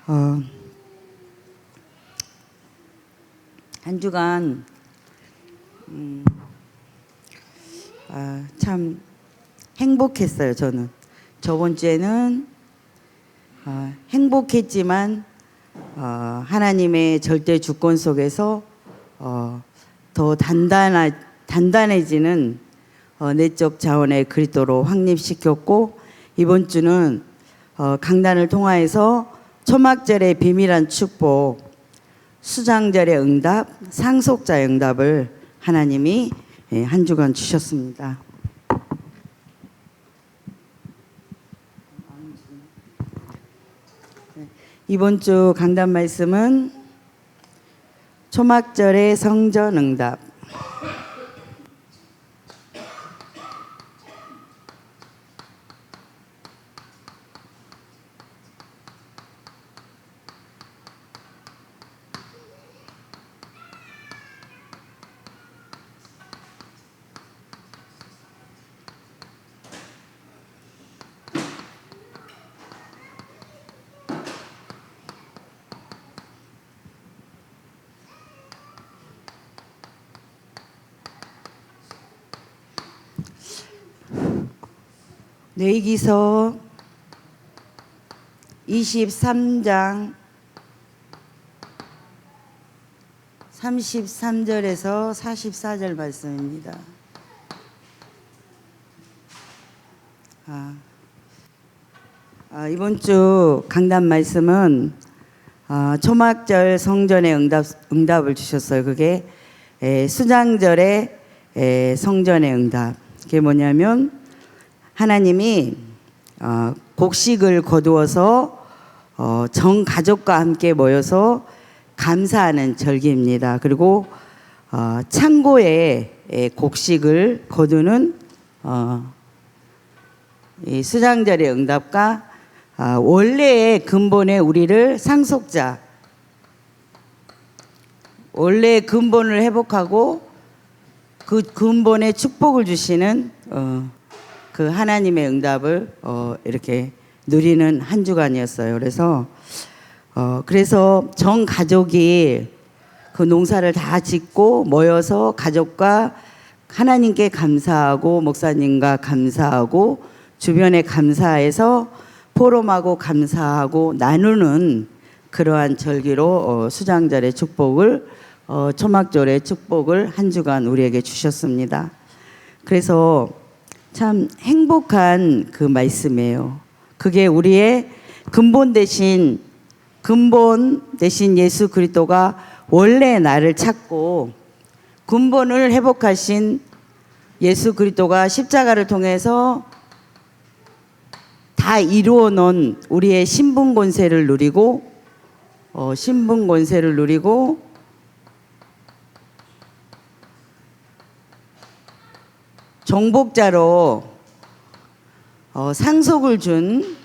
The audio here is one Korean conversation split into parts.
어, 한 주간 참 행복했어요. 저는 저번 주에는 행복했지만 하나님의 절대 주권 속에서 더 단단해지는 내적 자원의 그리스도로 확립시켰고, 이번 주는 강단을 통하여서 초막절의 비밀한 축복, 수장절의 응답, 상속자의 응답을 하나님이 한 주간 주셨습니다. 이번 주 강단 말씀은 초막절의 성전 응답. 레위기서 23장 33절에서 44절 말씀입니다. 이번 주 강단 말씀은 초막절 성전의 응답을 주셨어요. 그게 수장절의 성전의 응답. 그게 뭐냐면 하나님이 곡식을 거두어서 전 가족과 함께 모여서 감사하는 절기입니다. 그리고 창고에 곡식을 거두는 이 수장절의 응답과 원래의 근본에 우리를 상속자, 원래의 근본을 회복하고 그 근본에 축복을 주시는 그 하나님의 응답을 이렇게 누리는 한 주간이었어요. 그래서 전 가족이 그 농사를 다 짓고 모여서 가족과 하나님께 감사하고 목사님과 감사하고 주변에 감사해서 포럼하고 감사하고 나누는 그러한 절기로 수장절의 축복을 초막절의 축복을 한 주간 우리에게 주셨습니다. 그래서 참 행복한 그 말씀이에요. 그게 우리의 근본 대신 예수 그리스도가 원래 나를 찾고 근본을 회복하신 예수 그리스도가 십자가를 통해서 다 이루어 놓은 우리의 신분 권세를 누리고 정복자로 상속을 준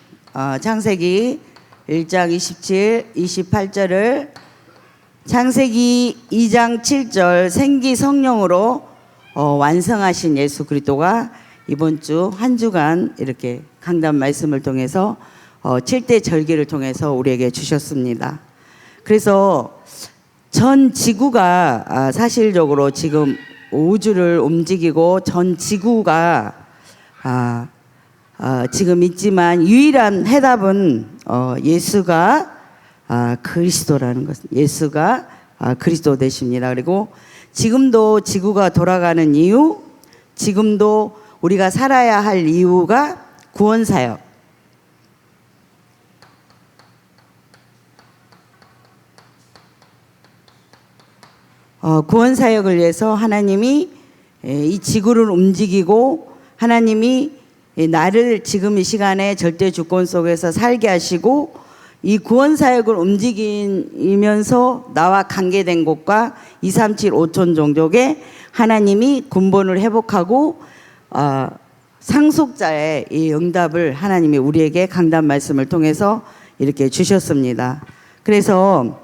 창세기 1장 27, 28절을 창세기 2장 7절 생기 성령으로 완성하신 예수 그리스도가 이번 주 한 주간 이렇게 강단 말씀을 통해서 7대 절기를 통해서 우리에게 주셨습니다. 그래서 전 지구가 사실적으로 지금 우주를 움직이고 전 지구가 지금 있지만 유일한 해답은 예수가 그리스도라는 것. 예수가 그리스도 되십니다. 그리고 지금도 지구가 돌아가는 이유, 지금도 우리가 살아야 할 이유가 구원사역. 구원사역을 위해서 하나님이 이 지구를 움직이고 하나님이 나를 지금 이 시간에 절대 주권 속에서 살게 하시고 이 구원사역을 움직이면서 나와 관계된 곳과 237 5천 종족에 하나님이 근본을 회복하고 상속자의 이 응답을 하나님이 우리에게 강단 말씀을 통해서 이렇게 주셨습니다. 그래서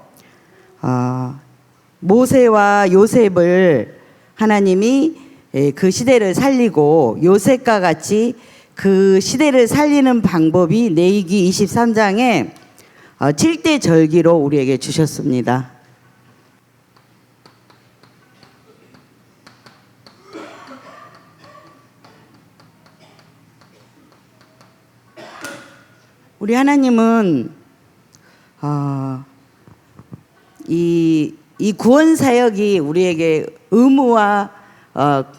모세와 요셉을 하나님이 그 시대를 살리고 요셉과 같이 그 시대를 살리는 방법이 레위기 23장에 7대 절기로 우리에게 주셨습니다. 우리 하나님은 이 구원 사역이 우리에게 의무와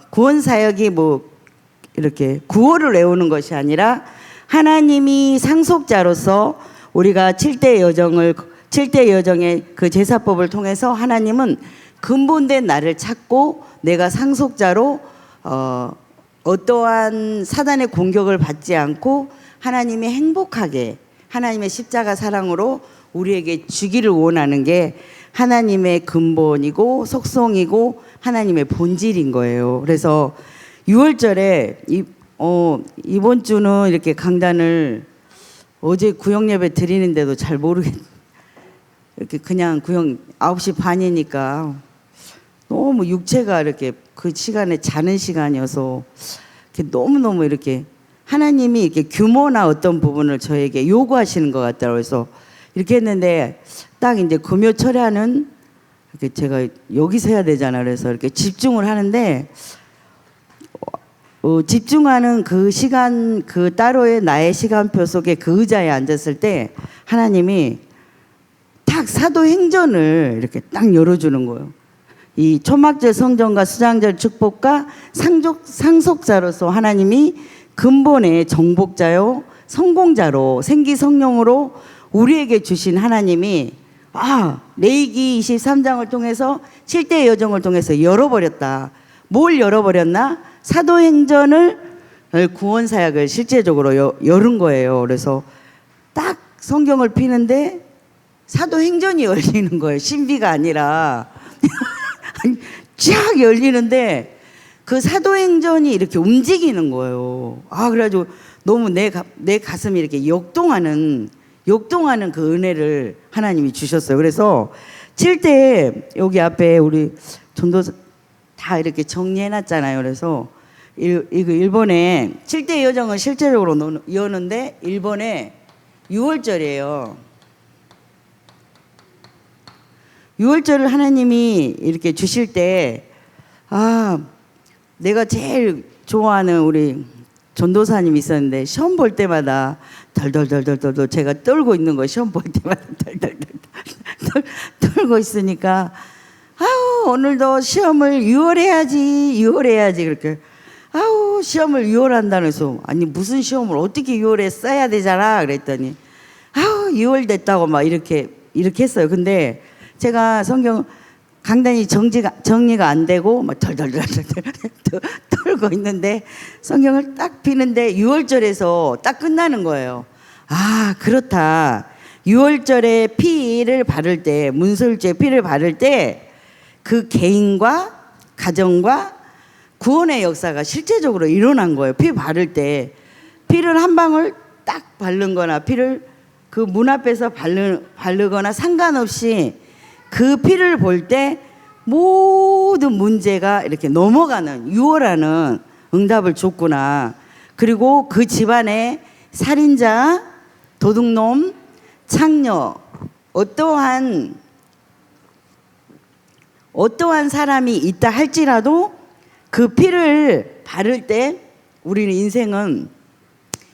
구원 사역이 뭐 이렇게 구호를 외우는 것이 아니라 하나님이 상속자로서 우리가 7대 여정의 그 제사법을 통해서 하나님은 근본된 나를 찾고 내가 상속자로 어떠한 사단의 공격을 받지 않고 하나님이 행복하게 하나님의 십자가 사랑으로 우리에게 주기를 원하는 게 하나님의 근본이고 속성이고 하나님의 본질인 거예요. 그래서 6월절에 이번 주는 이렇게 강단을 어제 구역 예배 드리는데도 잘 이렇게 그냥 구역 9시 반이니까 너무 육체가 이렇게 그 시간에 자는 시간이어서 이렇게 너무너무 이렇게 하나님이 이렇게 규모나 어떤 부분을 저에게 요구하시는 것 같더라고요. 그래서 이렇게 했는데 딱 이제 금요 철야는 이렇게 제가 여기서 해야 되잖아요. 그래서 이렇게 집중을 하는데 집중하는 그 시간 그 따로의 나의 시간표 속에 그 의자에 앉았을 때 하나님이 딱 사도행전을 이렇게 딱 열어주는 거예요. 이 초막절 성전과 수장절 축복과 상속자로서 하나님이 근본의 정복자요 성공자로 생기 성령으로 우리에게 주신 하나님이 레위기 23장을 통해서 7대 여정을 통해서 열어버렸다. 뭘 열어버렸나? 사도행전을 구원 사역을 실제적으로 열은 거예요. 그래서 딱 성경을 피는데 사도행전이 열리는 거예요. 신비가 아니라 쫙 열리는데 그 사도행전이 이렇게 움직이는 거예요. 그래가지고 너무 내 가슴이 이렇게 역동하는 그 은혜를 하나님이 주셨어요. 그래서 7대 여기 앞에 우리 전도사 다 이렇게 정리해놨잖아요. 그래서 이거 일본에 7대 여정은 실제적으로 여는데 일본에 6월절이에요. 6월절을 하나님이 이렇게 주실 때 내가 제일 좋아하는 우리 전도사님이 있었는데 시험 볼 때마다 덜덜덜덜덜 제가 떨고 있는 거 시험 볼 때마다 덜덜덜 떨고 있으니까 오늘도 시험을 6월 해야지 그렇게 시험을 6월 한다는 해서 아니 무슨 시험을 어떻게 6월에 써야 되잖아 그랬더니 6월 됐다고 막 이렇게 했어요. 근데 제가 성경 강단이 정리가 안 되고 막 덜덜덜 떨고 있는데 성경을 딱 피는데 6월절에서 딱 끝나는 거예요. 그렇다. 6월절에 피를 바를 때 문설주에 피를 바를 때 그 개인과 가정과 구원의 역사가 실제적으로 일어난 거예요. 피 바를 때 피를 한 방울 딱 바른 거나 피를 그 문 앞에서 바르거나 상관없이 그 피를 볼 때 모든 문제가 이렇게 넘어가는 6월하는 응답을 줬구나. 그리고 그 집안에 살인자, 도둑놈, 창녀 어떠한 사람이 있다 할지라도 그 피를 바를 때 우리는 인생은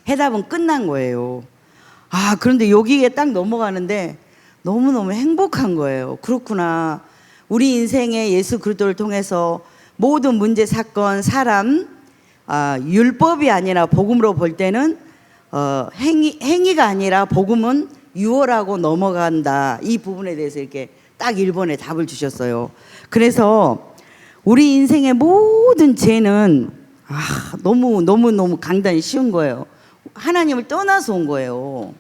해답은 끝난 거예요. 그런데 여기에 딱 넘어가는데 너무너무 행복한 거예요. 그렇구나. 우리 인생에 예수 그리스도를 통해서 모든 문제, 사건, 사람, 율법이 아니라 복음으로 볼 때는 행위가 아니라 복음은 유월하고 넘어간다. 이 부분에 대해서 이렇게 딱 1번에 답을 주셨어요. 그래서 우리 인생의 모든 죄는 너무 강단이 쉬운 거예요. 하나님을 떠나서 온 거예요.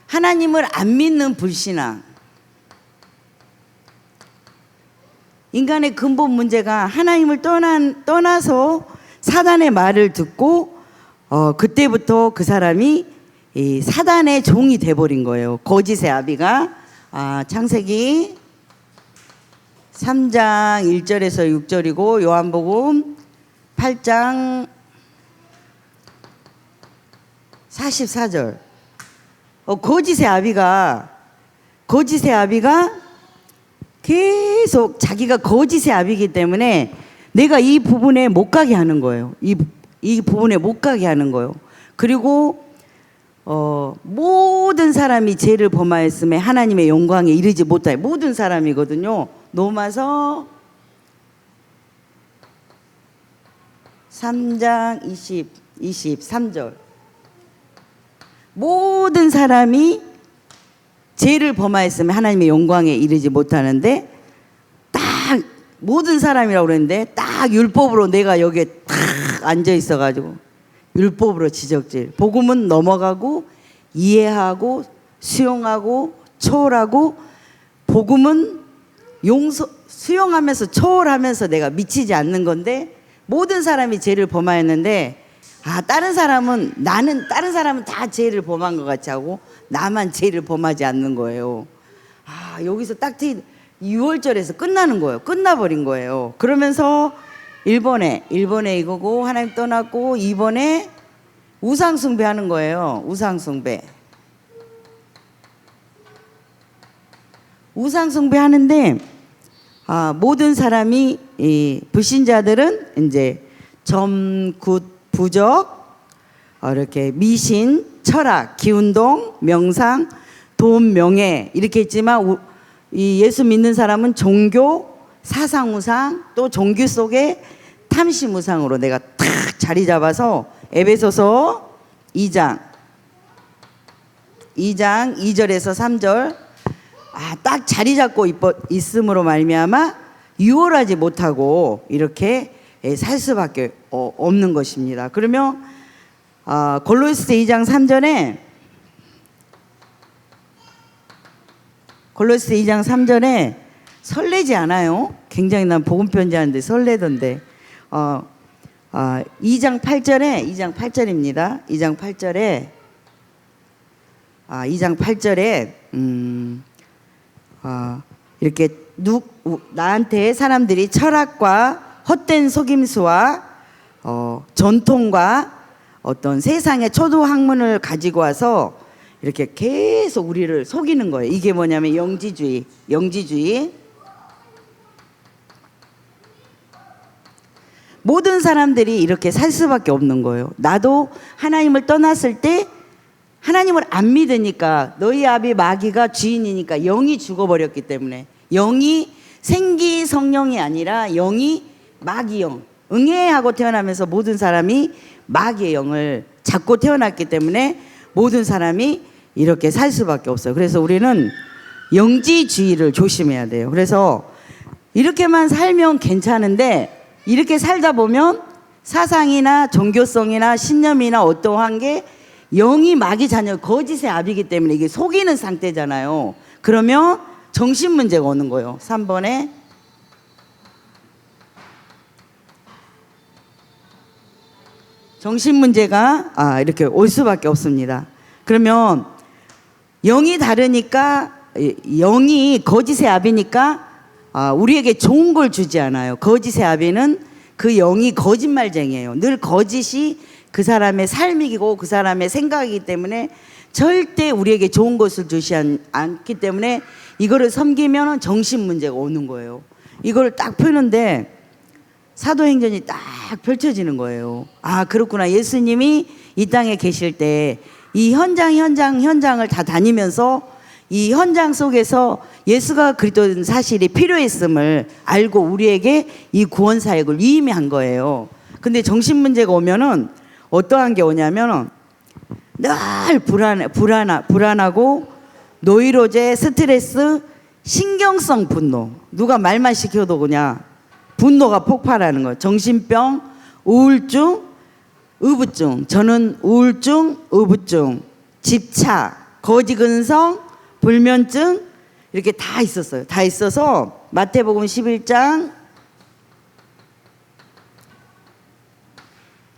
하나님을 안 믿는 불신앙. 인간의 근본 문제가 하나님을 떠나서 사단의 말을 듣고 그때부터 그 사람이 이 사단의 종이 돼버린 거예요. 거짓의 아비가. 창세기 3장 1절에서 6절이고 요한복음 8장 44절 거짓의 아비가 계속 자기가 거짓의 아비이기 때문에 내가 이 부분에 못 가게 하는 거예요. 이 부분에 못 가게 하는 거예요. 그리고 모든 사람이 죄를 범하였음에 하나님의 영광에 이르지 못하여, 모든 사람이거든요. 로마서 3장 23절. 모든 사람이 죄를 범하였으면 하나님의 영광에 이르지 못하는데, 딱 모든 사람이라고 그랬는데 딱 율법으로 내가 여기에 딱 앉아 있어가지고 율법으로 지적질. 복음은 넘어가고 이해하고 수용하고 초월하고, 복음은 수용하면서 초월하면서 내가 미치지 않는 건데, 모든 사람이 죄를 범하였는데 다른 사람은 다 죄를 범한 것 같이 하고 나만 죄를 범하지 않는 거예요. 여기서 딱 6월절에서 끝나는 거예요. 끝나버린 거예요. 그러면서 1번에 이거고 하나님 떠났고, 2번에 우상숭배 하는 거예요. 우상숭배 하는데, 모든 사람이, 불신자들은 이제 점, 굿, 부적, 이렇게 미신, 철학, 기운동, 명상, 돈, 명예 이렇게 있지만, 이 예수 믿는 사람은 종교, 사상우상, 또 종교 속에 탐심우상으로 내가 탁 자리 잡아서, 에베소서 2장 2절에서 3절 딱 자리 잡고 있음으로 말미암아 유월하지 못하고 이렇게 살 수밖에 없는 것입니다. 그러면 골로새 2장 3절에 설레지 않아요? 굉장히 난 복음 편지하는데 설레던데. 2장 8절입니다. 2장 8절에 이렇게 나한테 사람들이 철학과 헛된 속임수와 전통과 어떤 세상의 초도 학문을 가지고 와서 이렇게 계속 우리를 속이는 거예요. 이게 뭐냐면 영지주의. 모든 사람들이 이렇게 살 수밖에 없는 거예요. 나도 하나님을 떠났을 때 하나님을 안 믿으니까, 너희 아비 마귀가 주인이니까 영이 죽어버렸기 때문에, 영이 생기 성령이 아니라 영이 마귀 영, 응애하고 태어나면서 모든 사람이 마귀의 영을 잡고 태어났기 때문에 모든 사람이 이렇게 살 수밖에 없어요. 그래서 우리는 영지주의를 조심해야 돼요. 그래서 이렇게만 살면 괜찮은데, 이렇게 살다 보면 사상이나 종교성이나 신념이나 어떠한 게 영이 마귀 자녀, 거짓의 아비이기 때문에 이게 속이는 상태잖아요. 그러면 정신 문제가 오는 거예요. 3번에 정신 문제가 이렇게 올 수밖에 없습니다. 그러면 영이 다르니까, 영이 거짓의 아비니까 우리에게 좋은 걸 주지 않아요. 거짓의 아비는 그 영이 거짓말쟁이에요. 늘 거짓이 그 사람의 삶이고 그 사람의 생각이기 때문에 절대 우리에게 좋은 것을 주지 않기 때문에 이거를 섬기면 정신 문제가 오는 거예요. 이걸 딱 펴는데 사도행전이 딱 펼쳐지는 거예요. 그렇구나. 예수님이 이 땅에 계실 때 이 현장을 다 다니면서 이 현장 속에서 예수가 그리스도인 사실이 필요했음을 알고 우리에게 이 구원 사역을 위임한 거예요. 근데 정신 문제가 오면은 어떠한 게 오냐면 늘 불안하고 노이로제, 스트레스, 신경성 분노. 누가 말만 시켜도 그냥 분노가 폭발하는 거예요. 정신병, 우울증, 의부증. 저는 우울증, 의부증, 집착, 거지근성, 불면증 이렇게 다 있었어요. 다 있어서 마태복음 11장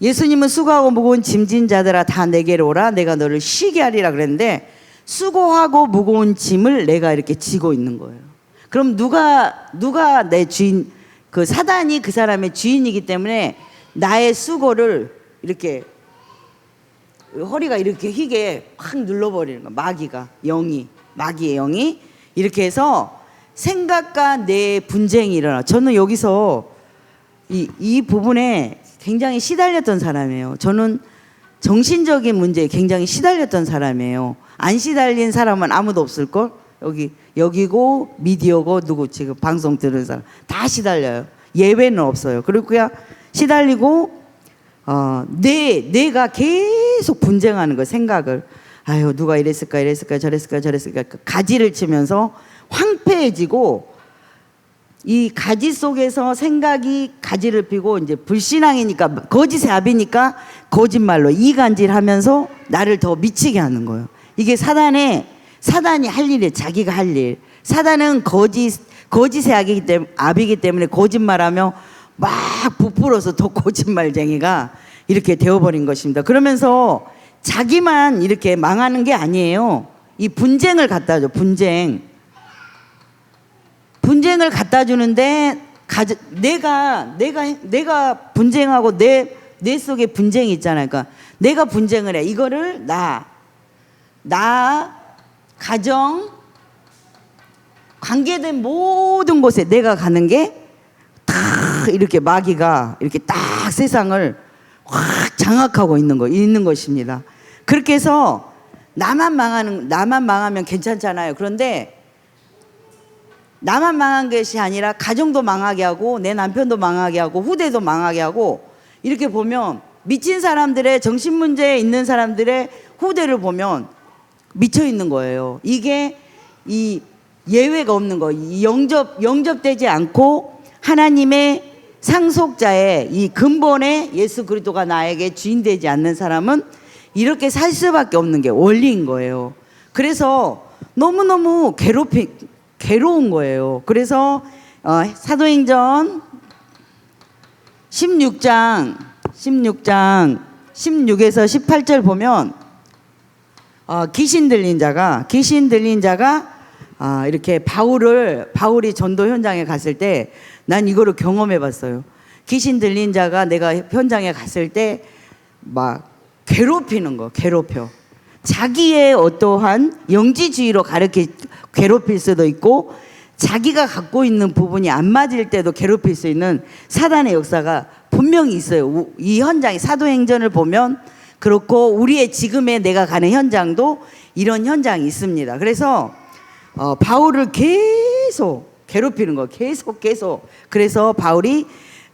예수님은 수고하고 무거운 짐진 자들아 다 내게로 오라 내가 너를 쉬게 하리라 그랬는데, 수고하고 무거운 짐을 내가 이렇게 지고 있는 거예요. 그럼 누가 내 주인, 그 사단이 그 사람의 주인이기 때문에 나의 수고를 이렇게 허리가 이렇게 희게 확 눌러버리는 거야. 마귀의 영이 이렇게 해서 생각과 내 분쟁이 일어나. 저는 여기서 이 부분에 굉장히 시달렸던 사람이에요. 저는 정신적인 문제에 굉장히 시달렸던 사람이에요. 안 시달린 사람은 아무도 없을걸? 여기고 미디어고 누구 지금 방송 들은 사람 다 시달려요. 예외는 없어요. 그리고 그냥 시달리고 내가 계속 분쟁하는 거. 생각을 아유 누가 이랬을까 저랬을까 가지를 치면서 황폐해지고, 이 가지 속에서 생각이 가지를 피고 이제 불신앙이니까 거짓의 압이니까 거짓말로 이간질하면서 나를 더 미치게 하는 거예요. 이게 사단이 할 일이에요. 자기가 할 일. 사단은 거짓의 압이기 때문에 거짓말하며 막 부풀어서 더 거짓말쟁이가 이렇게 되어버린 것입니다. 그러면서 자기만 이렇게 망하는 게 아니에요. 이 분쟁을 갖다 줘. 분쟁을 갖다 주는데 내가 분쟁하고 내 속에 분쟁이 있잖아요. 그러니까 내가 분쟁을 해. 이거를 나 가정 관계된 모든 곳에 내가 가는 게 다 이렇게 마귀가 이렇게 딱 세상을 확 장악하고 있는 것입니다. 그렇게 해서 나만 망하면 괜찮잖아요. 그런데 나만 망한 것이 아니라 가정도 망하게 하고 내 남편도 망하게 하고 후대도 망하게 하고, 이렇게 보면 미친 사람들의 정신 문제에 있는 사람들의 후대를 보면 미쳐 있는 거예요. 이게 이 예외가 없는 거. 영접되지 않고 하나님의 상속자의 이 근본의 예수 그리스도가 나에게 주인 되지 않는 사람은 이렇게 살 수밖에 없는 게 원리인 거예요. 그래서 너무너무 괴로운 거예요. 그래서 사도행전 16에서 16에서 18절 보면 귀신 들린 자가 이렇게 바울이 전도 현장에 갔을 때 난 이거를 경험해 봤어요. 귀신 들린 자가 내가 현장에 갔을 때 막 괴롭혀. 자기의 어떠한 영지주의로 괴롭힐 수도 있고, 자기가 갖고 있는 부분이 안 맞을 때도 괴롭힐 수 있는 사단의 역사가 분명히 있어요. 이 현장이 사도행전을 보면 그렇고, 우리의 지금의 내가 가는 현장도 이런 현장이 있습니다. 그래서 바울을 계속 괴롭히는 거, 계속. 그래서 바울이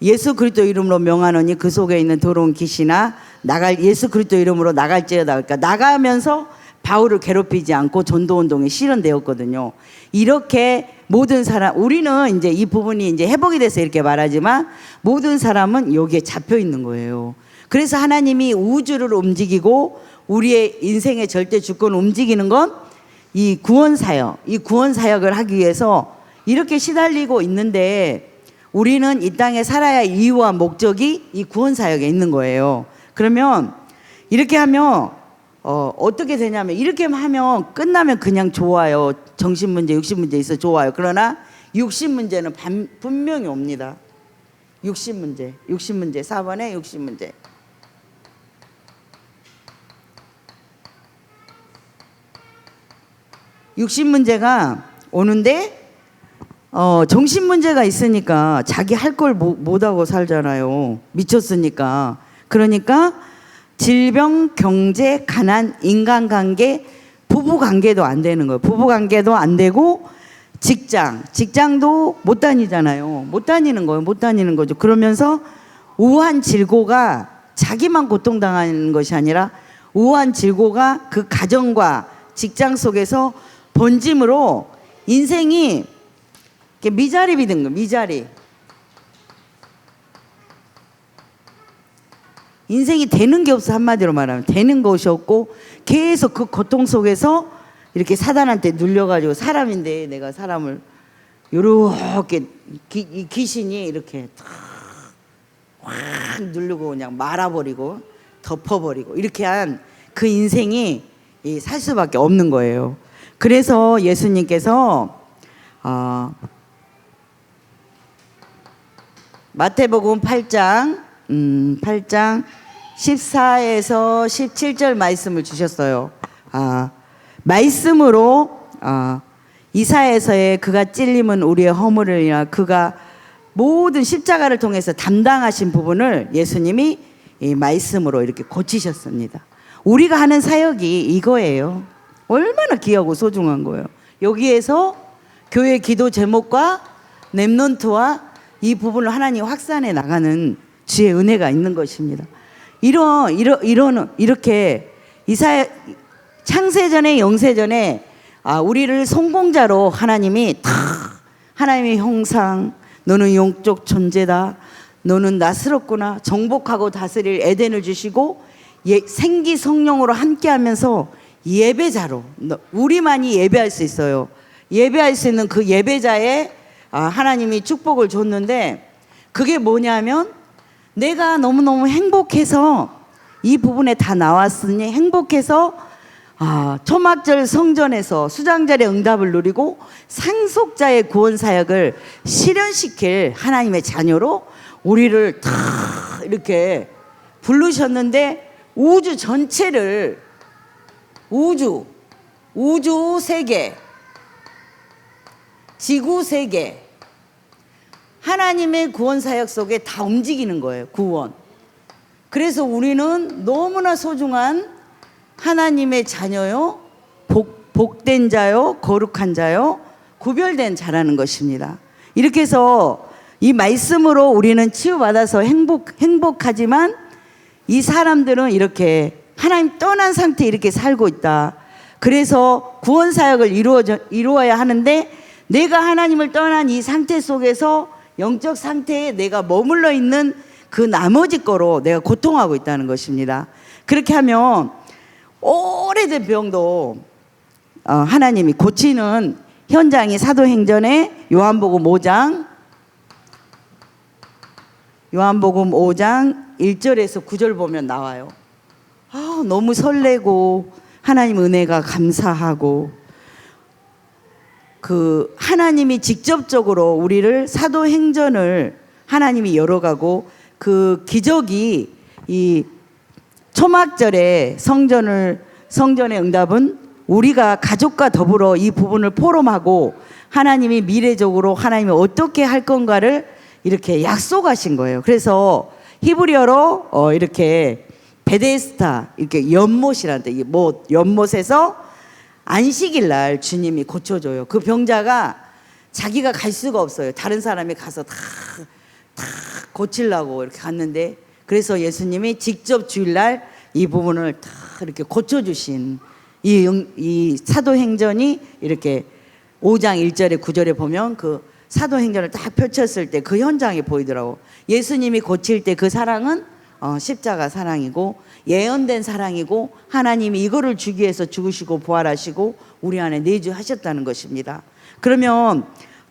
예수 그리스도 이름으로 명하노니 그 속에 있는 더러운 귀신아 예수 그리스도 이름으로 나갈지어다. 그러니까 나가면서 바울을 괴롭히지 않고 전도운동에 실현되었거든요. 이렇게 모든 사람, 우리는 이제 이 부분이 이제 회복이 돼서 이렇게 말하지만 모든 사람은 여기에 잡혀 있는 거예요. 그래서 하나님이 우주를 움직이고 우리의 인생의 절대 주권을 움직이는 건 이 구원사역을 하기 위해서 이렇게 시달리고 있는데, 우리는 이 땅에 살아야 할 이유와 목적이 이 구원사역에 있는 거예요. 그러면 이렇게 하면 어떻게 되냐면, 이렇게 하면 끝나면 그냥 좋아요. 정신문제, 육신문제 있어 좋아요. 그러나 육신문제는 분명히 옵니다. 육신문제 4번에 육신문제. 육신문제가 오는데 정신 문제가 있으니까 자기 할 걸 못하고 살잖아요. 미쳤으니까. 그러니까 질병, 경제, 가난, 인간관계, 부부관계도 안 되는 거예요. 부부관계도 안 되고, 직장도 못 다니잖아요. 못 다니는 거죠. 그러면서 우한 질고가 자기만 고통당하는 것이 아니라 우한 질고가 그 가정과 직장 속에서 번짐으로 인생이 미자립이 된 거예요. 미자립. 인생이 되는 게 없어. 한마디로 말하면 되는 것이 없고, 계속 그 고통 속에서 이렇게 사단한테 눌려가지고, 사람인데 내가 사람을 요렇게 귀신이 이렇게 확 누르고 그냥 말아버리고 덮어버리고 이렇게 한 그 인생이 살 수밖에 없는 거예요. 그래서 예수님께서 마태복음 8장 14에서 17절 말씀을 주셨어요. 말씀으로 이사야서의 그가 찔림은 우리의 허물이라 그가 모든 십자가를 통해서 담당하신 부분을 예수님이 이 말씀으로 이렇게 고치셨습니다. 우리가 하는 사역이 이거예요. 얼마나 귀하고 소중한 거예요. 여기에서 교회 기도 제목과 렘넌트와 이 부분을 하나님 확산해 나가는 주의 은혜가 있는 것입니다. 이렇게 이사야 창세전에 영세전에 우리를 성공자로 하나님이 다 하나님의 형상, 너는 영적 존재다, 너는 나스럽구나, 정복하고 다스릴 에덴을 주시고 생기 성령으로 함께하면서 예배자로 우리만이 예배할 수 있어요. 예배할 수 있는 그 예배자에 하나님이 축복을 줬는데 그게 뭐냐면 내가 너무너무 행복해서 이 부분에 다 나왔으니 행복해서 초막절 성전에서 수장절의 응답을 누리고 상속자의 구원 사역을 실현시킬 하나님의 자녀로 우리를 다 이렇게 부르셨는데 우주 전체를 우주 세계, 지구 세계 하나님의 구원 사역 속에 다 움직이는 거예요. 구원. 그래서 우리는 너무나 소중한 하나님의 자녀요, 복된 자요, 거룩한 자요, 구별된 자라는 것입니다. 이렇게 해서 이 말씀으로 우리는 치유받아서 행복하지만 이 사람들은 이렇게 하나님 떠난 상태에 이렇게 살고 있다. 그래서 구원 사역을 이루어야 하는데 내가 하나님을 떠난 이 상태 속에서 영적 상태에 내가 머물러 있는 그 나머지 거로 내가 고통하고 있다는 것입니다. 그렇게 하면 오래된 병도 하나님이 고치는 현장이 사도행전의 요한복음 5장 1절에서 9절 보면 나와요. 너무 설레고 하나님 은혜가 감사하고 그 하나님이 직접적으로 우리를 사도행전을 하나님이 열어가고 그 기적이 이 초막절에 성전의 응답은 우리가 가족과 더불어 이 부분을 포럼하고 하나님이 미래적으로 하나님이 어떻게 할 건가를 이렇게 약속하신 거예요. 그래서 히브리어로 이렇게 베데스다 이렇게 연못이란데 연못에서 안식일 날 주님이 고쳐줘요. 그 병자가 자기가 갈 수가 없어요. 다른 사람이 가서 다 고치려고 이렇게 갔는데 그래서 예수님이 직접 주일날 이 부분을 다 이렇게 고쳐주신 이 사도행전이 이렇게 5장 1절에 9절에 보면 그 사도행전을 딱 펼쳤을 때 그 현장이 보이더라고. 예수님이 고칠 때 그 사랑은 십자가 사랑이고 예언된 사랑이고 하나님이 이거를 주기 위해서 죽으시고 부활하시고 우리 안에 내주하셨다는 것입니다. 그러면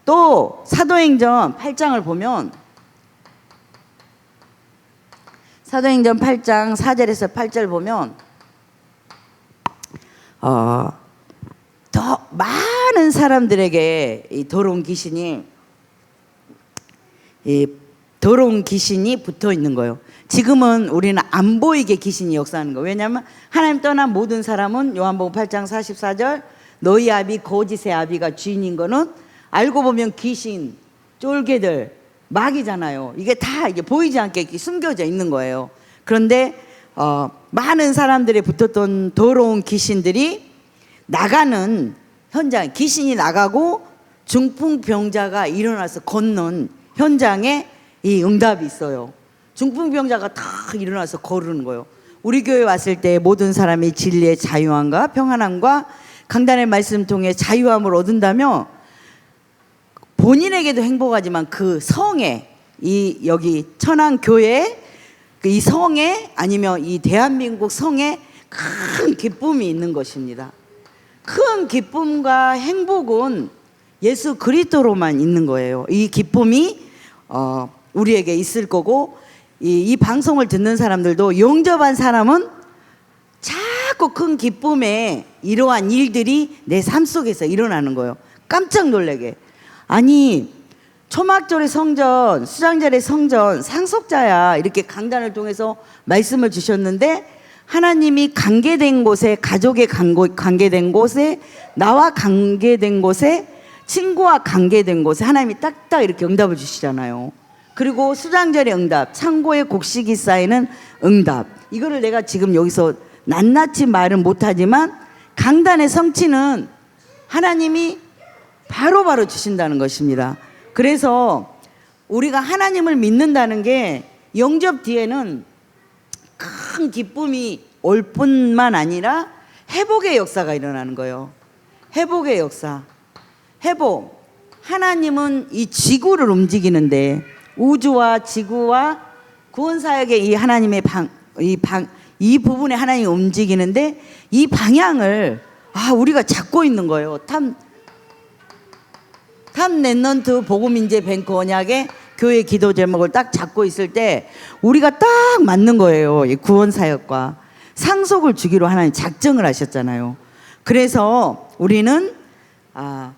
또 사도행전 8장을 보면 사도행전 8장 4절에서 8절 보면 더 많은 사람들에게 이 더러운 귀신이 붙어 있는 거예요. 지금은 우리는 안 보이게 귀신이 역사하는 거예요. 왜냐하면 하나님 떠난 모든 사람은 요한복음 8장 44절 너희 아비 거짓의 아비가 주인인 거는 알고 보면 귀신, 쫄개들, 마귀잖아요. 이게 다 이게 보이지 않게 이렇게 숨겨져 있는 거예요. 그런데 많은 사람들이 붙었던 더러운 귀신들이 나가는 현장, 귀신이 나가고 중풍병자가 일어나서 걷는 현장에 이 응답이 있어요. 중풍병자가 다 일어나서 걸으는 거예요. 우리 교회 왔을 때 모든 사람이 진리의 자유함과 평안함과 강단의 말씀 통해 자유함을 얻는다며 본인에게도 행복하지만 그 성에 여기 천안교회 이 성에 아니면 이 대한민국 성에 큰 기쁨이 있는 것입니다. 큰 기쁨과 행복은 예수 그리스도로만 있는 거예요. 이 기쁨이 우리에게 있을 거고 이 방송을 듣는 사람들도 영접한 사람은 자꾸 큰 기쁨에 이러한 일들이 내 삶 속에서 일어나는 거예요. 깜짝 놀라게. 아니 초막절의 성전, 수장절의 성전 상속자야, 이렇게 강단을 통해서 말씀을 주셨는데, 하나님이 관계된 곳에, 가족에 관계된 곳에, 나와 관계된 곳에, 친구와 관계된 곳에 하나님이 딱딱 이렇게 응답을 주시잖아요. 그리고 수장절의 응답, 창고에 곡식이 쌓이는 응답, 이거를 내가 지금 여기서 낱낱이 말은 못하지만 강단의 성취는 하나님이 바로바로 주신다는 것입니다. 그래서 우리가 하나님을 믿는다는 게 영접 뒤에는 큰 기쁨이 올 뿐만 아니라 회복의 역사가 일어나는 거예요. 회복의 역사. 회복. 하나님은 이 지구를 움직이는데, 우주와 지구와 구원사역의 이 하나님의 이 부분에 하나님이 움직이는데, 이 방향을 우리가 잡고 있는 거예요. 탑 랩넌트 복음인재 뱅크 언약의 교회 기도 제목을 딱 잡고 있을 때 우리가 딱 맞는 거예요. 이 구원사역과 상속을 주기로 하나님 작정을 하셨잖아요. 그래서 우리는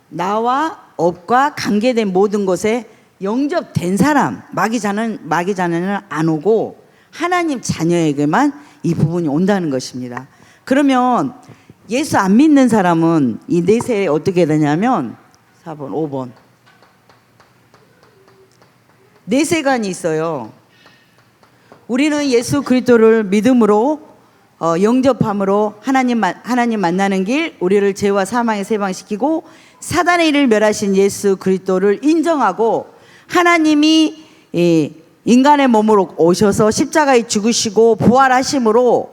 나와 업과 관계된 모든 것에 영접된 사람, 마귀 자녀는 안 오고 하나님 자녀에게만 이 부분이 온다는 것입니다. 그러면 예수 안 믿는 사람은 이 내세에 어떻게 되냐면 4번, 5번 내세관이 있어요. 우리는 예수 그리스도를 믿음으로 영접함으로 하나님 만나는 길, 우리를 죄와 사망에 해방시키고 사단의 일을 멸하신 예수 그리스도를 인정하고, 하나님이 인간의 몸으로 오셔서 십자가에 죽으시고 부활하심으로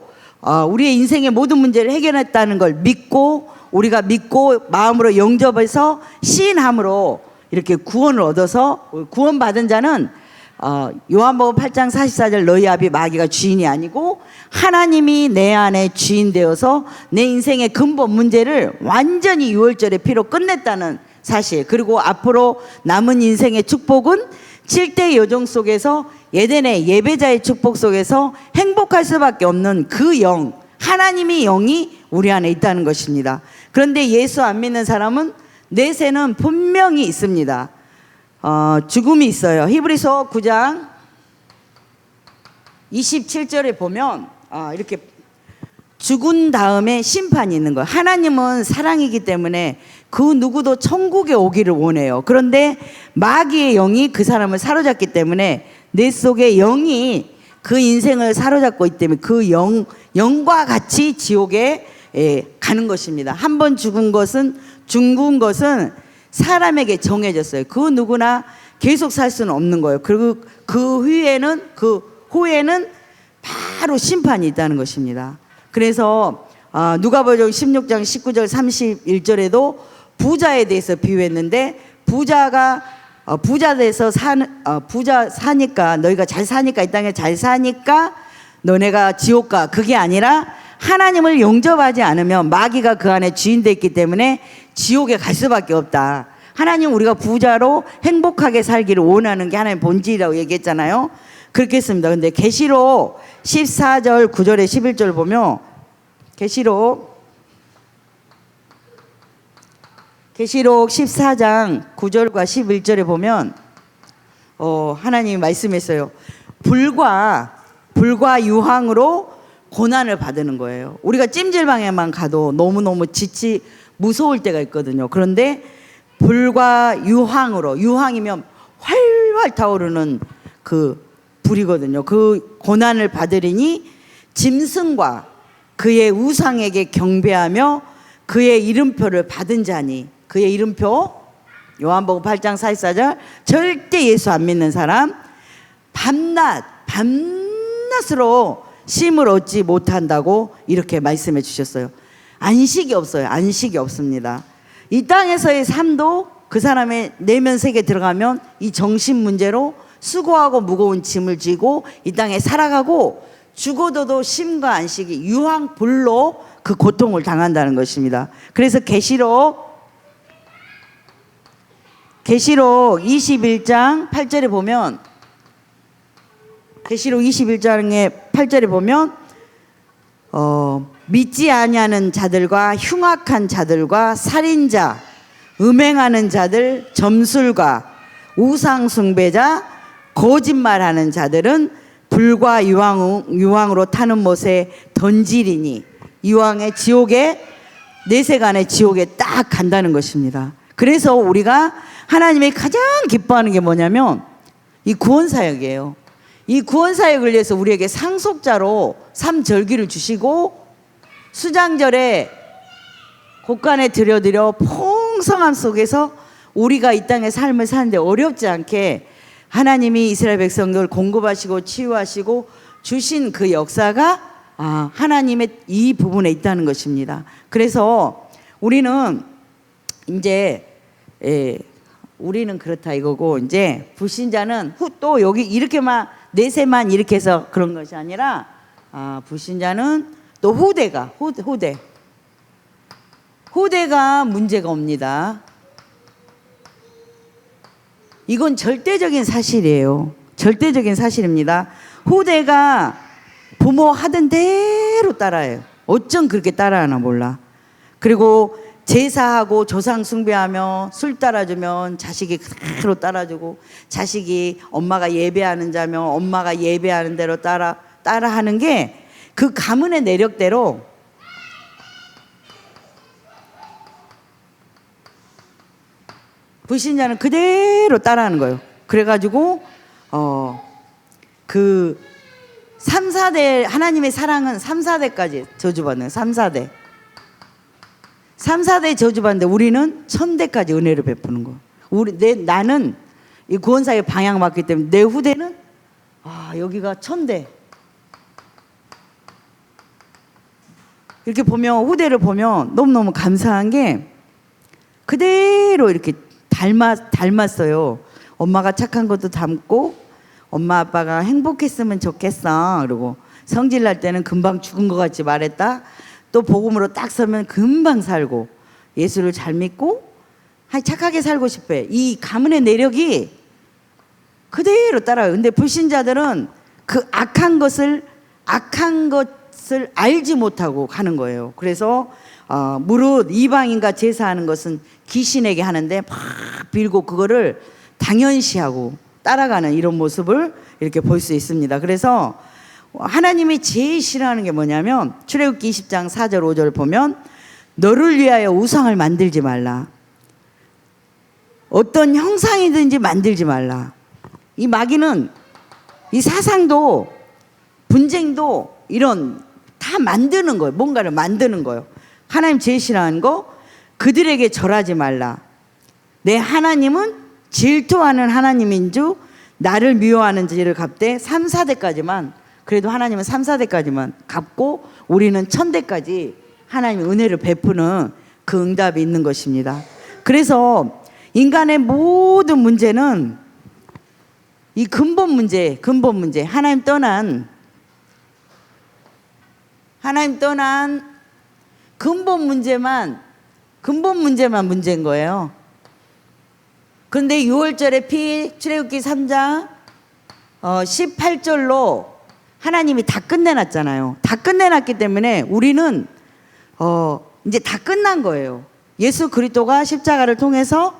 우리의 인생의 모든 문제를 해결했다는 걸 믿고, 우리가 믿고 마음으로 영접해서 시인함으로 이렇게 구원을 얻어서, 구원받은 자는 요한복음 8장 44절 너희 아비 마귀가 주인이 아니고 하나님이 내 안에 주인 되어서 내 인생의 근본 문제를 완전히 6월절의 피로 끝냈다는 사실, 그리고 앞으로 남은 인생의 축복은 7대 여정 속에서 에덴의 예배자의 축복 속에서 행복할 수밖에 없는 그 영, 하나님의 영이 우리 안에 있다는 것입니다. 그런데 예수 안 믿는 사람은 내세는 분명히 있습니다. 죽음이 있어요. 히브리서 9장 27절에 보면 이렇게 죽은 다음에 심판이 있는 거예요. 하나님은 사랑이기 때문에 그 누구도 천국에 오기를 원해요. 그런데 마귀의 영이 그 사람을 사로잡기 때문에 내 속에 영이 그 인생을 사로잡고 있기 때문에 그 영과 같이 지옥에 가는 것입니다. 한 번 죽은 것은 사람에게 정해졌어요. 그 누구나 계속 살 수는 없는 거예요. 그리고 그 후에는 바로 심판이 있다는 것입니다. 그래서 누가복음 16장 19절 31절에도 부자에 대해서 비유했는데, 부자 사니까, 너희가 잘 사니까, 이 땅에 잘 사니까 너네가 지옥 가. 그게 아니라 하나님을 영접하지 않으면 마귀가 그 안에 주인 됐기 때문에 지옥에 갈 수밖에 없다. 하나님 우리가 부자로 행복하게 살기를 원하는 게 하나님의 본질이라고 얘기했잖아요. 그렇게 했습니다. 근데 계시록 14절 9절에 11절 보면, 계시록 14장 9절과 11절에 보면 하나님이 말씀했어요. 불과 유황으로 고난을 받는 거예요. 우리가 찜질방에만 가도 너무너무 무서울 때가 있거든요. 그런데 불과 유황으로, 유황이면 활활 타오르는 그 불이거든요. 그 고난을 받으리니 짐승과 그의 우상에게 경배하며 그의 이름표를 받은 자니. 그의 이름표, 요한복음 8장 44절, 절대 예수 안 믿는 사람 밤낮으로 쉼을 얻지 못한다고 이렇게 말씀해 주셨어요. 안식이 없어요. 안식이 없습니다. 이 땅에서의 삶도 그 사람의 내면 세계에 들어가면 이 정신 문제로 수고하고 무거운 짐을 지고 이 땅에 살아가고, 죽어도 쉼과 안식이 유황불로 그 고통을 당한다는 것입니다. 그래서 계시록 21장 8절에 보면, 계시록 21장의 8절에 보면 믿지 아니하는 자들과 흉악한 자들과 살인자, 음행하는 자들, 점술가, 우상 숭배자, 거짓말하는 자들은 불과 유황으로 타는 못에 던지리니 유황의 지옥에 내세간의 지옥에 딱 간다는 것입니다. 그래서 우리가 하나님이 가장 기뻐하는 게 뭐냐면 이 구원사역이에요. 이 구원사역을 위해서 우리에게 상속자로 삼절기를 주시고 수장절에 곳간에 들여드려 풍성함 속에서 우리가 이 땅의 삶을 사는데 어렵지 않게 하나님이 이스라엘 백성들 공급하시고 치유하시고 주신 그 역사가 하나님의 이 부분에 있다는 것입니다. 그래서 우리는 이제 우리는 그렇다 이거고, 이제 불신자는 또 여기 이렇게만 내세만 이렇게 해서 그런 것이 아니라 불신자는 또 후대가 문제가 옵니다. 이건 절대적인 사실이에요. 절대적인 사실입니다. 후대가 부모 하던 대로 따라해요. 어쩜 그렇게 따라하나 몰라. 그리고 제사하고 조상 숭배하며 술 따라주면 자식이 그대로 따라주고, 자식이 엄마가 예배하는 자면 엄마가 예배하는 대로 따라하는 게 그 가문의 내력대로 불신자는 그대로 따라하는 거예요. 그래가지고 그 3, 4대 하나님의 사랑은 3, 4대까지 저주받는 3, 4대 저주받는데 우리는 1000대까지 은혜를 베푸는 거. 나는 이 구원사의 방향을 맞기 때문에 내 후대는 여기가 1000대. 이렇게 보면 후대를 보면 너무너무 감사한 게 그대로 이렇게 닮았어요. 엄마가 착한 것도 닮고 엄마 아빠가 행복했으면 좋겠어. 그리고 성질 날 때는 금방 죽은 것 같이 말했다. 또 복음으로 딱 서면 금방 살고 예수를 잘 믿고 착하게 살고 싶어요. 이 가문의 내력이 그대로 따라요. 근데 불신자들은 그 악한 것을 알지 못하고 가는 거예요. 그래서 무릇 이방인과 제사하는 것은 귀신에게 하는데 막 빌고 그거를 당연시하고 따라가는 이런 모습을 이렇게 볼 수 있습니다. 그래서 하나님이 제일 싫어하는 게 뭐냐면 출애굽기 20장 4절 5절 보면 너를 위하여 우상을 만들지 말라. 어떤 형상이든지 만들지 말라. 이 마귀는 이 사상도 분쟁도 이런 다 만드는 거예요. 뭔가를 만드는 거예요. 하나님 제일 싫어하는 거 그들에게 절하지 말라. 내 하나님은 질투하는 하나님인 줄 나를 미워하는 지를 갚되 3, 4대까지만 그래도 하나님은 3, 4대까지만 갚고 우리는 1000대까지 하나님의 은혜를 베푸는 그 응답이 있는 것입니다. 그래서 인간의 모든 문제는 이 근본 문제 하나님 떠난 근본 문제만 문제인 거예요. 그런데 6월절에 출애굽기 3장 18절로 하나님이 다 끝내놨잖아요. 다 끝내놨기 때문에 우리는 이제 다 끝난 거예요. 예수 그리스도가 십자가를 통해서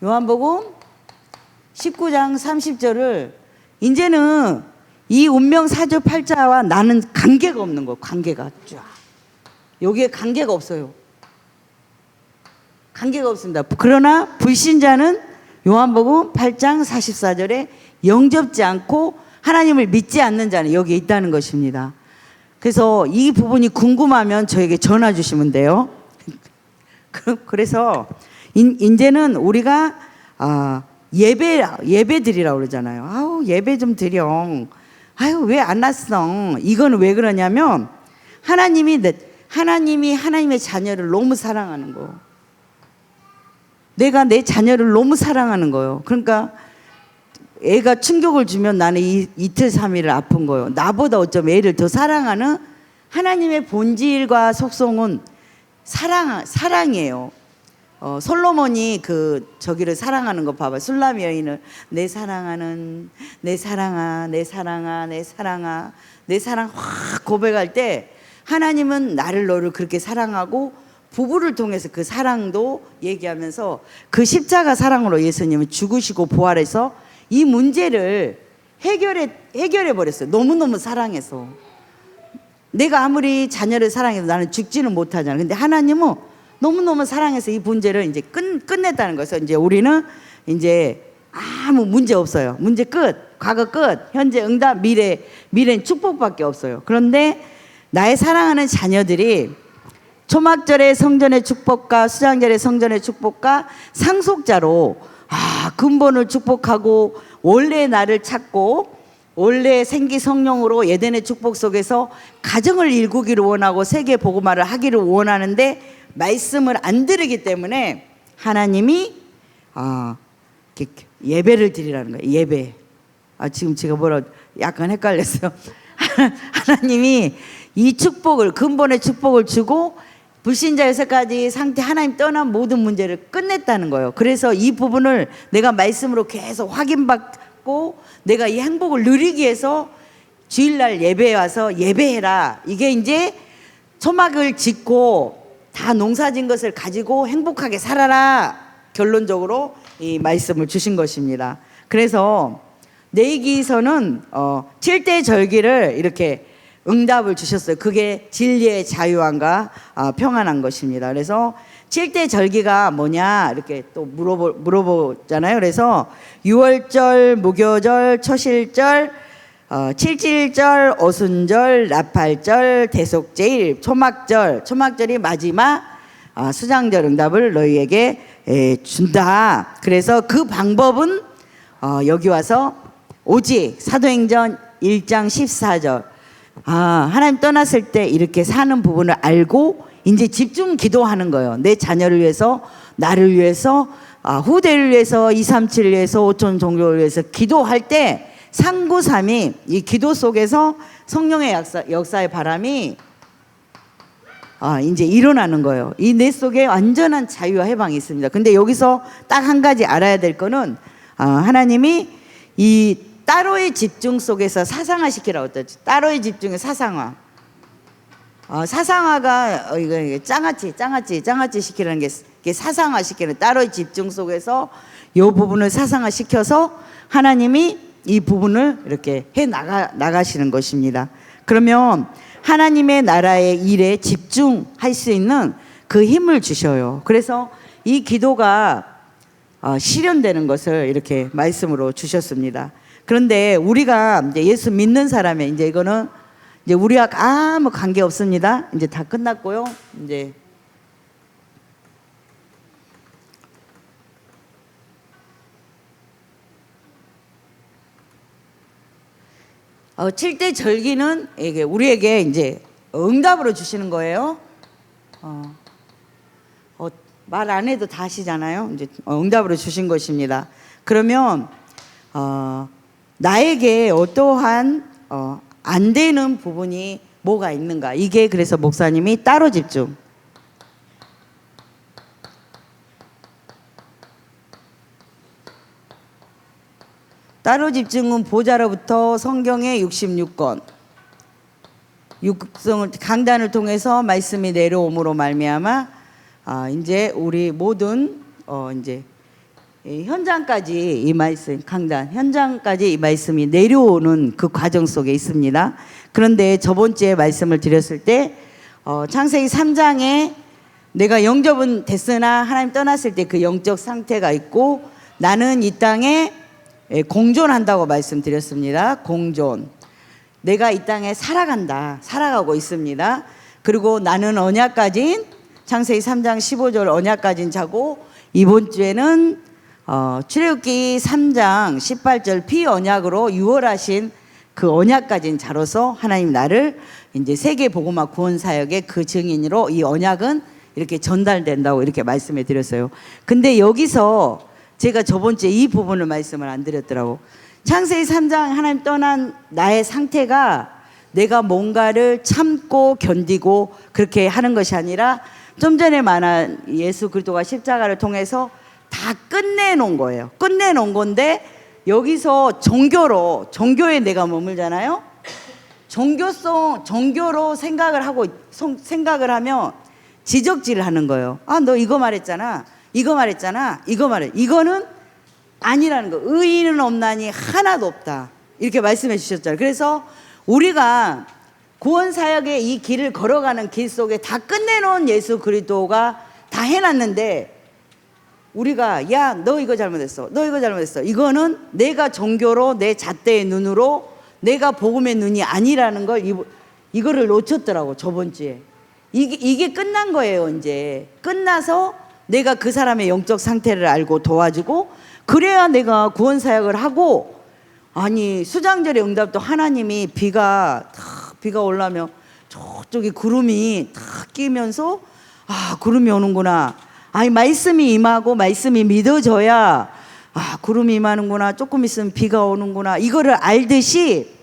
요한복음 19장 30절을 이제는 이 운명 사주 팔자와 나는 관계가 없는 거예요. 관계가 쫙 여기에 관계가 없어요. 관계가 없습니다. 그러나 불신자는 요한복음 8장 44절에 영접지 않고 하나님을 믿지 않는 자는 여기에 있다는 것입니다. 그래서 이 부분이 궁금하면 저에게 전화 주시면 돼요. 그래서 이제는 우리가 예배 드리라고 그러잖아요. 아우 예배 좀 드려. 아유 왜 안 왔어? 이거는 왜 그러냐면 하나님이 하나님의 자녀를 너무 사랑하는 거. 내가 내 자녀를 너무 사랑하는 거예요. 그러니까 애가 충격을 주면 나는 이틀 3일을 아픈 거예요. 나보다 어쩜 애를 더 사랑하는 하나님의 본질과 속성은 사랑이에요. 솔로몬이 저기를 사랑하는 거 봐봐. 술람 여인을 내 사랑하는 내 사랑아 내 사랑아 내 사랑아 내 사랑 확 고백할 때 하나님은 너를 그렇게 사랑하고 부부를 통해서 그 사랑도 얘기하면서 그 십자가 사랑으로 예수님은 죽으시고 부활해서 이 문제를 해결해 버렸어요. 너무너무 사랑해서. 내가 아무리 자녀를 사랑해도 나는 죽지는 못하잖아. 근데 하나님은 너무너무 사랑해서 이 문제를 이제 끝냈다는 거예요. 그래서 이제 우리는 이제 아무 문제 없어요. 문제 끝. 과거 끝. 현재 응답, 미래는 축복밖에 없어요. 그런데 나의 사랑하는 자녀들이 초막절의 성전의 축복과 수장절의 성전의 축복과 상속자로 근본을 축복하고 원래 나를 찾고 원래 생기 성령으로 예덴의 축복 속에서 가정을 일구기를 원하고 세계 복음화를 하기를 원하는데 말씀을 안 들으기 때문에 하나님이 예배를 드리라는 거예요. 예배. 지금 제가 약간 헷갈렸어요. 하나님이 이 축복을, 근본의 축복을 주고 불신자 여섯가지 상태 하나님 떠난 모든 문제를 끝냈다는 거예요. 그래서 이 부분을 내가 말씀으로 계속 확인받고 내가 이 행복을 누리기 위해서 주일날 예배에 와서 예배해라. 이게 이제 초막을 짓고 다 농사진 것을 가지고 행복하게 살아라. 결론적으로 이 말씀을 주신 것입니다. 그래서 내기서는 7대 절기를 이렇게 응답을 주셨어요. 그게 진리의 자유함과 평안한 것입니다. 그래서 7대 절기가 뭐냐 이렇게 또 물어보잖아요. 그래서 유월절, 무교절, 초실절, 칠칠절, 오순절, 나팔절, 대속제일, 초막절이 마지막 수장절 응답을 너희에게 준다. 그래서 그 방법은 여기 와서 오직 사도행전 1장 14절 하나님 떠났을 때 이렇게 사는 부분을 알고 이제 집중 기도하는 거예요. 내 자녀를 위해서, 나를 위해서, 후대를 위해서, 237을 위해서, 5천 종교를 위해서 기도할 때 393이 이 기도 속에서 성령의 역사의 바람이 이제 일어나는 거예요. 이 내 속에 완전한 자유와 해방이 있습니다. 근데 여기서 딱 한 가지 알아야 될 거는 하나님이 이 따로의 집중 속에서 사상화시키라고 했죠. 따로의 집중의 사상화. 사상화가 이거 짱아찌 시키라는 게 사상화시키는 따로의 집중 속에서 이 부분을 사상화시켜서 하나님이 이 부분을 이렇게 해 나가시는 것입니다. 그러면 하나님의 나라의 일에 집중할 수 있는 그 힘을 주셔요. 그래서 이 기도가 실현되는 것을 이렇게 말씀으로 주셨습니다. 그런데 우리가 이제 예수 믿는 사람의 이제 이거는 이제 우리와 아무 관계 없습니다. 이제 다 끝났고요. 이제 칠대 절기는 이게 우리에게 이제 응답으로 주시는 거예요. 말 안 해도 다 아시잖아요. 이제 응답으로 주신 것입니다. 그러면 나에게 어떠한 안 되는 부분이 뭐가 있는가? 이게 그래서 목사님이 따로 집중. 따로 집중은 보좌로부터 성경의 66권 육성을 강단을 통해서 말씀이 내려옴으로 말미암아 이제 우리 모든 이제 현장까지 이 말씀 강단 현장까지 이 말씀이 내려오는 그 과정 속에 있습니다. 그런데 저번 주에 말씀을 드렸을 때 창세기 3장에 내가 영접은 됐으나 하나님 떠났을 때 그 영적 상태가 있고 나는 이 땅에 공존한다고 말씀드렸습니다. 공존. 내가 이 땅에 살아가고 있습니다. 그리고 나는 언약 가진 창세기 3장 15절 언약 가진 자고 이번 주에는 출애굽기 3장 18절 비언약으로 유월하신 그 언약 가진 자로서 하나님 나를 이제 세계 복음화 구원 사역의 그 증인으로 이 언약은 이렇게 전달된다고 이렇게 말씀해 드렸어요. 근데 여기서 제가 저번 주에 이 부분을 말씀을 안 드렸더라고. 창세기 3장 하나님 떠난 나의 상태가 내가 뭔가를 참고 견디고 그렇게 하는 것이 아니라 좀 전에 말한 예수 그리스도가 십자가를 통해서 다 끝내놓은 거예요. 끝내놓은 건데 여기서 종교에 내가 머물잖아요. 종교로 생각을 하면 지적질을 하는 거예요. 아, 너 이거 말했잖아. 이거 말했잖아. 이거 말해. 이거는 아니라는 거. 의인은 없나니 하나도 없다. 이렇게 말씀해 주셨잖아요. 그래서 우리가 구원 사역의 이 길을 걸어가는 길 속에 다 끝내놓은 예수 그리스도가 다 해놨는데 우리가 야, 너 이거 잘못했어. 너 이거 잘못했어. 이거는 내가 종교로 내 잣대의 눈으로 내가 복음의 눈이 아니라는 걸 이거를 놓쳤더라고 저번 주에. 이게 끝난 거예요. 이제 끝나서 내가 그 사람의 영적 상태를 알고 도와주고 그래야 내가 구원 사역을 하고. 아니 수장절의 응답도 하나님이 비가 올라면 저쪽에 구름이 탁 끼면서 아, 구름이 오는구나. 아니 말씀이 임하고 말씀이 믿어져야 아, 구름이 임하는구나. 조금 있으면 비가 오는구나. 이거를 알듯이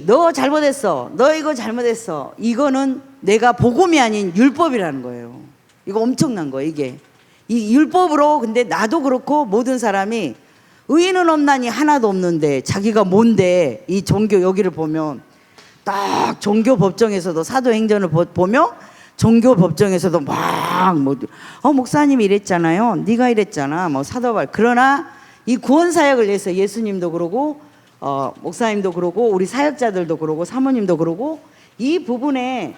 너 잘못했어. 너 이거 잘못했어. 이거는 내가 복음이 아닌 율법이라는 거예요. 이거 엄청난 거예요. 이게 이 율법으로. 근데 나도 그렇고 모든 사람이 의인은 없나니 하나도 없는데 자기가 뭔데. 이 종교 여기를 보면 딱 종교 법정에서도 사도행전을 보면 종교 법정에서도 막 목사님이 이랬잖아요. 네가 이랬잖아. 뭐 사도발. 그러나 이 구원 사역을 위해서 예수님도 그러고 목사님도 그러고 우리 사역자들도 그러고 사모님도 그러고 이 부분에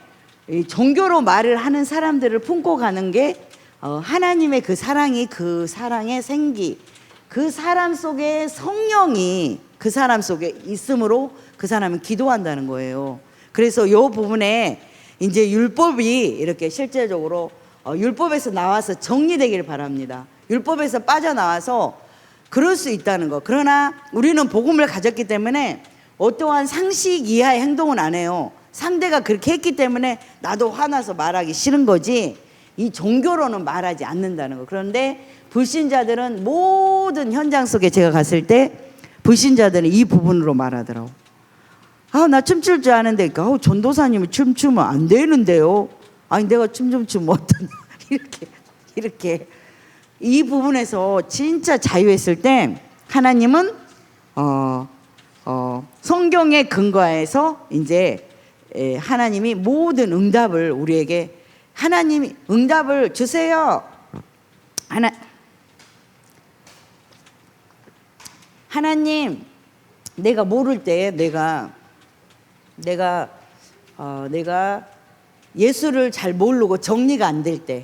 이 종교로 말을 하는 사람들을 품고 가는 게 하나님의 그 사랑이, 그 사랑의 생기, 그 사람 속에 성령이 그 사람 속에 있으므로 그 사람은 기도한다는 거예요. 그래서 이 부분에 이제 율법이 이렇게 실제적으로 율법에서 나와서 정리되기를 바랍니다. 율법에서 빠져나와서 그럴 수 있다는 거. 그러나 우리는 복음을 가졌기 때문에 어떠한 상식 이하의 행동은 안 해요. 상대가 그렇게 했기 때문에 나도 화나서 말하기 싫은 거지 이 종교로는 말하지 않는다는 거. 그런데 불신자들은 모든 현장 속에 제가 갔을 때 불신자들은 이 부분으로 말하더라고. 아, 나 춤출 줄 아는데, 그러니까 전도사님이 춤추면 안 되는데요. 아니 내가 춤 좀 추면 어떠냐. 이렇게 이 부분에서 진짜 자유했을 때 하나님은 성경에 근거해서 이제 하나님이 모든 응답을 우리에게 하나님이 응답을 주세요. 하나님, 내가 모를 때 내가 예수를 잘 모르고 정리가 안 될 때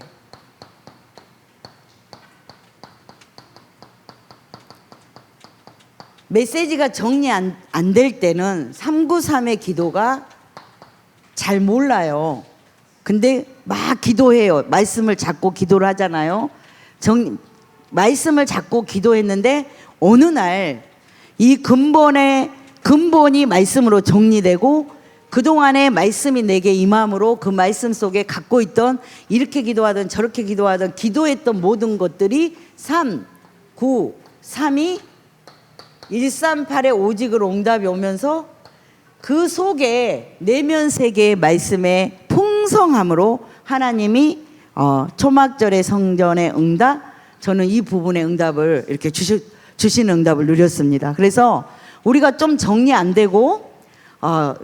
메시지가 정리 안 될 때는 393의 기도가 잘 몰라요. 근데 막 기도해요. 말씀을 잡고 기도를 하잖아요. 말씀을 잡고 기도했는데 어느 날 이 근본이 말씀으로 정리되고 그동안에 말씀이 내게 임함으로 그 말씀 속에 갖고 있던 이렇게 기도하든 저렇게 기도하든 기도했던 모든 것들이 3, 9, 3이 138의 오직으로 응답이 오면서 그 속에 내면 세계의 말씀의 풍성함으로 하나님이 초막절의 성전의 응답, 저는 이 부분의 응답을 이렇게 주시는 응답을 누렸습니다. 그래서 우리가 좀 정리 안 되고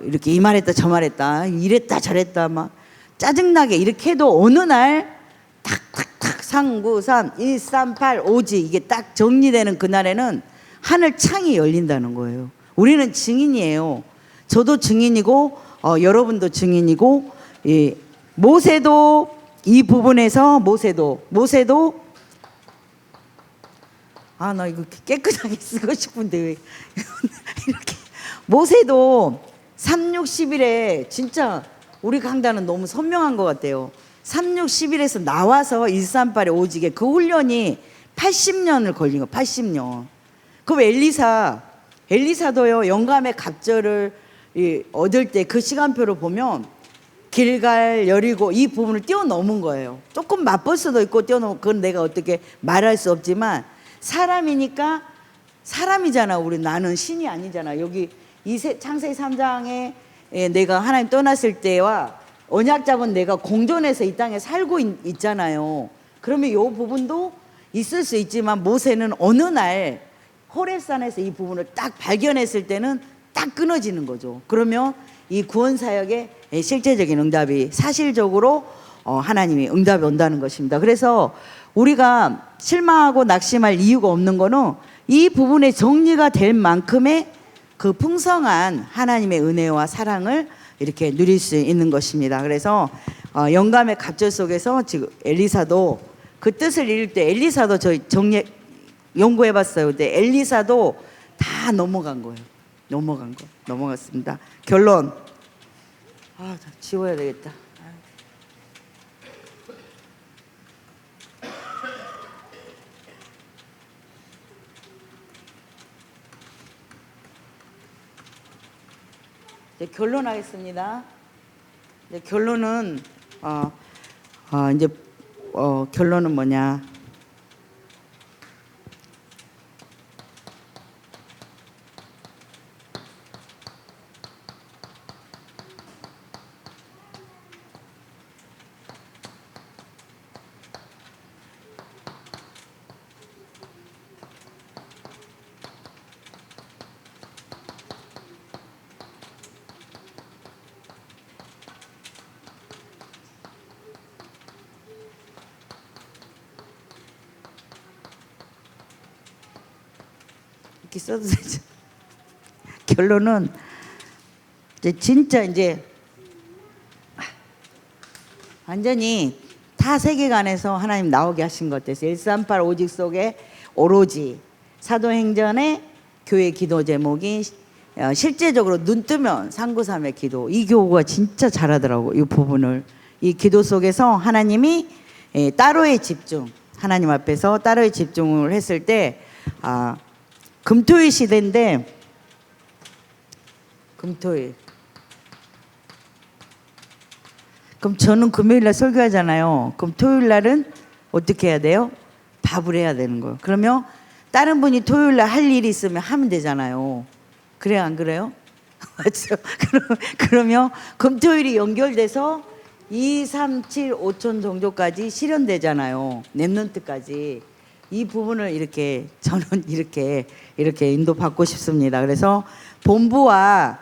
이렇게 이 말했다 저 말했다 이랬다 저랬다 막 짜증나게 이렇게 해도 어느 날 탁탁탁 393 138 오직 이게 딱 정리되는 그날에는 하늘 창이 열린다는 거예요. 우리는 증인이에요. 저도 증인이고 여러분도 증인이고 모세도 이 부분에서 모세도 나 이거 깨끗하게 쓰고 싶은데 왜 이렇게 모세도 3611에 진짜 우리 강단은 너무 선명한 것 같아요. 3611에서 나와서 138에 오직에 그 훈련이 80년을 걸린 거 80년. 그럼 엘리사도요 영감의 갑절을 얻을 때 그 시간표를 보면 길갈 여리고 이 부분을 뛰어넘은 거예요. 조금 맛볼 수도 있고 뛰어넘은 그건 내가 어떻게 말할 수 없지만 사람이니까 사람이잖아. 나는 신이 아니잖아. 여기 창세기 3장에 내가 하나님 떠났을 때와 언약 잡은 내가 공존해서 이 땅에 살고 있잖아요. 그러면 이 부분도 있을 수 있지만 모세는 어느 날 호렙산에서 이 부분을 딱 발견했을 때는 딱 끊어지는 거죠. 그러면 이 구원 사역의 실제적인 응답이 사실적으로 하나님이 응답이 온다는 것입니다. 그래서 우리가 실망하고 낙심할 이유가 없는 거는 이 부분에 정리가 될 만큼의 그 풍성한 하나님의 은혜와 사랑을 이렇게 누릴 수 있는 것입니다. 그래서 영감의 갑절 속에서 지금 엘리사도 그 뜻을 읽을 때 엘리사도 저희 연구해봤어요. 근데 엘리사도 다 넘어간 거예요. 넘어갔습니다. 결론. 다 지워야 되겠다. 이제 결론하겠습니다. 이제 결론은 결론은 뭐냐? 이렇게 써도 되죠. 결론은 진짜 완전히 타 세계관에서 하나님 나오게 하신 것 같아서 138 오직 속에 오로지 사도행전의 교회 기도 제목이 실제적으로 눈 뜨면 상구삼의 기도, 이 교우가 진짜 잘하더라고. 이 부분을 이 기도 속에서 하나님이 따로의 집중, 하나님 앞에서 따로의 집중을 했을 때 금토일 시대인데 금토일. 그럼 저는 금요일날 설교하잖아요. 그럼 토요일날은 어떻게 해야 돼요? 밥을 해야 되는 거예요. 그러면 다른 분이 토요일날 할 일이 있으면 하면 되잖아요. 그래요, 안 그래요? 맞죠? 그러면 금토일이 연결돼서 2, 3, 7, 5천 정도까지 실현되잖아요. 랩런트까지. 이 부분을 이렇게 저는 이렇게 인도받고 싶습니다. 그래서 본부와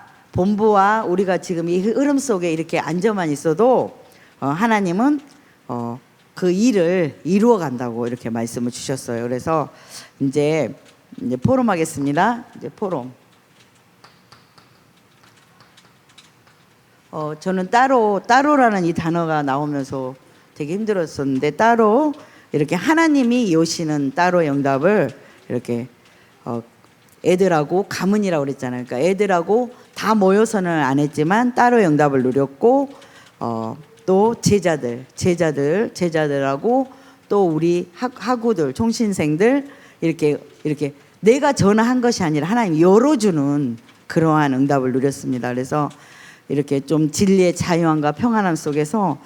우리가 지금 이 흐름 속에 이렇게 앉아만 있어도 하나님은 그 일을 이루어 간다고 이렇게 말씀을 주셨어요. 그래서 이제 포럼하겠습니다. 이제 포럼. 저는 따로라는 이 단어가 나오면서 되게 힘들었었는데 따로 이렇게 하나님이 여시는 따로 응답을 이렇게 애들하고 가문이라고 그랬잖아요. 그러니까 애들하고 다 모여서는 안 했지만 따로 응답을 누렸고 또 제자들하고 또 우리 학우들 총신생들 이렇게 내가 전화한 것이 아니라 하나님 열어주는 그러한 응답을 누렸습니다. 그래서 이렇게 좀 진리의 자유함과 평안함 속에서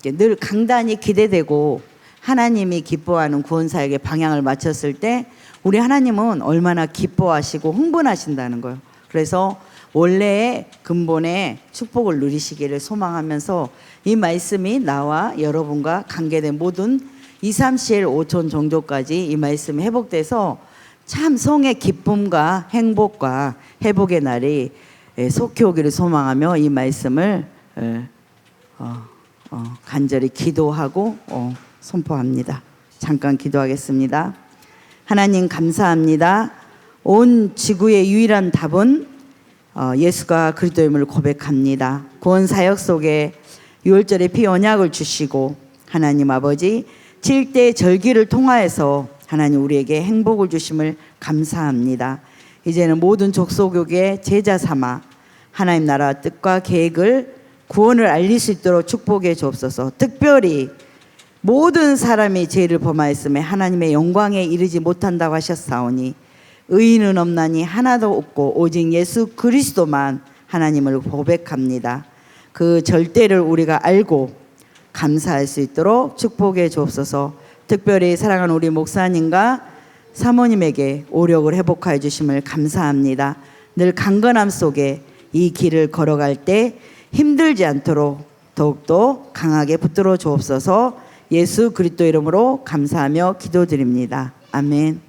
늘 강단이 기대되고 하나님이 기뻐하는 구원사역의 방향을 맞췄을 때 우리 하나님은 얼마나 기뻐하시고 흥분하신다는 거예요. 그래서 원래의 근본의 축복을 누리시기를 소망하면서 이 말씀이 나와 여러분과 관계된 모든 2, 3, 7, 5천 정도까지 이 말씀이 회복돼서 참 성의 기쁨과 행복과 회복의 날이 속히 오기를 소망하며 이 말씀을 간절히 기도하고 선포합니다. 잠깐 기도하겠습니다. 하나님 감사합니다. 온 지구의 유일한 답은 예수가 그리스도임을 고백합니다. 구원 사역 속에 6월절에 피 언약을 주시고 하나님 아버지 7대 절기를 통하여서 하나님 우리에게 행복을 주심을 감사합니다. 이제는 모든 족속에게 제자 삼아 하나님 나라 뜻과 계획을 구원을 알릴 수 있도록 축복해 주옵소서. 특별히 모든 사람이 죄를 범하였음에 하나님의 영광에 이르지 못한다고 하셨사오니 의인은 없나니 하나도 없고 오직 예수 그리스도만 하나님을 고백합니다. 그 절대를 우리가 알고 감사할 수 있도록 축복해 주옵소서. 특별히 사랑하는 우리 목사님과 사모님에게 오력을 회복하여 주심을 감사합니다. 늘 강건함 속에 이 길을 걸어갈 때 힘들지 않도록 더욱더 강하게 붙들어 주옵소서. 예수 그리스도 이름으로 감사하며 기도드립니다. 아멘.